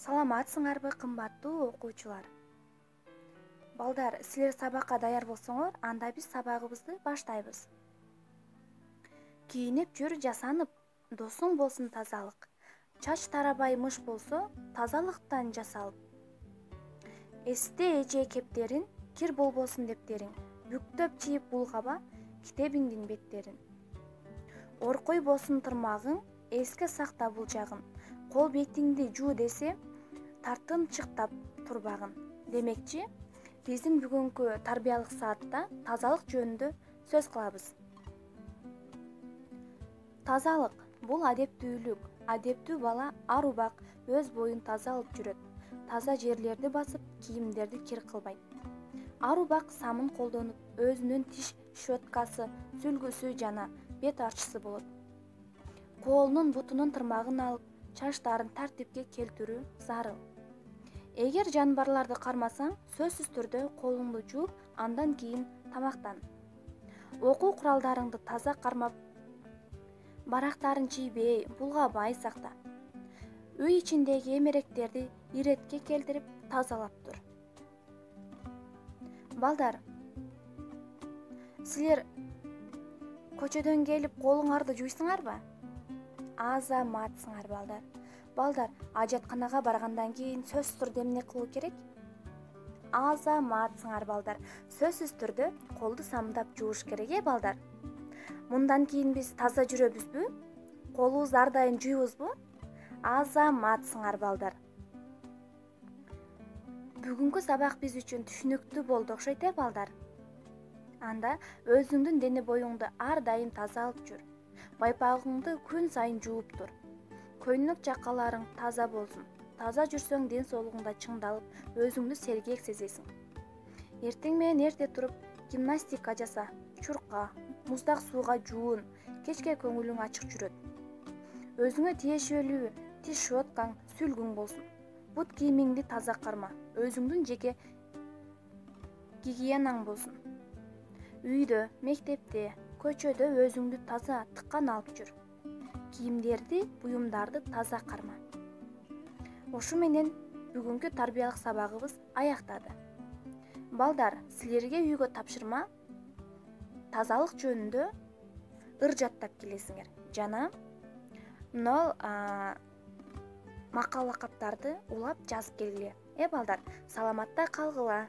Саламатсыңарбы кымбаттуу окуучулар? Балдар, силер сабакка даяр болсоңор, анда биз сабагыбызды баштайбыз. Кийинип жүр жасанып, досуң болсун тазалык. Чач тарабай мыш болсо, тазалыктан жасалып. Эсте эже кептерин, кир болбосун дептериң. Бүктөп чийип булгаба, китебиңдин беттерин. Оркой болсун тырмагың, эске сакта бул жагын. Кол бетиңди жуу десе, тартынчыктап турбагын. Демекчи, биздин бүгүнкү тарбиялык саатта тазалык жөнүндө сөз кылабыз. Тазалык бул адептүүлүк. Адептүү бала ар убак өз боюн таза алып жүрөт. Таза жерлерди басып, кийимдерди кир кылбайт. Ар убак самын колдонуп, өзүнүн тиш щеткасы, сүлгүсү жана бет арчысы болот. Колунун бутунун тырмагын алып, чачтарын тартипке келтирүү зарыл. Эгер жаныбарларды кармасаң, сөзсүз түрдө колуңду жууп, андан кийин тамактан. Окуу куралдарыңды таза кармап, барактарын чийбей, булгабай сакта. Үй ичиндеги эмеректерди иретке келтирип тазалап тур. Балдар, силер көчөдөн келип колуңарды жуйсуңарбы? Азаматсыңар балдар. Балдар, ажатканага баргандан кийин сөзсүз түрдө эмне кылуу керек? Азаматсыңар балдар. Сөзсүз түрдө колду самдап жууш керек, балдар? Мындан кийин биз таза жүрөбүзбү? Колубузду ар дайым жуйбузбу? Азаматсыңар балдар. Бүгүнкү сабак биз үчүн түшүнүктүү болду окшойт, балдар? Анда өзүңдүн дене боюңду ар дайым таза алып жүр. Байпагыңды күн сайын жууп тур. Көйнөк жакаларың таза болсун. Таза жүрсөң ден соолугуңда чыңдалып, өзүңдү сергек сезесиң. Эртең менен эрте туруп, гимнастика жаса, чурка, муздак сууга жуун, кечке көңүлүң ачык жүрөт. Өзүңө тиешелүү тиш щеткаң, сүлгүң болсун. Бут кийимиңди таза карма, өзүңдүн жеке гигиенаң болсун. Үйдө, мектепте, көчөдө өзүңдү таза, тыккан алып жүр. Кийимдерди, буюмдарды таза карма. Ошу менен бүгүнкү тарбиялык сабагыбыз аяктады. Балдар, силерге үйгө тапшырма тазалык жөнүндө ыр жаттап келесиңер. Жана мына макал лакаптарды улап жазып келгиле. Балдар, саламатта калгыла.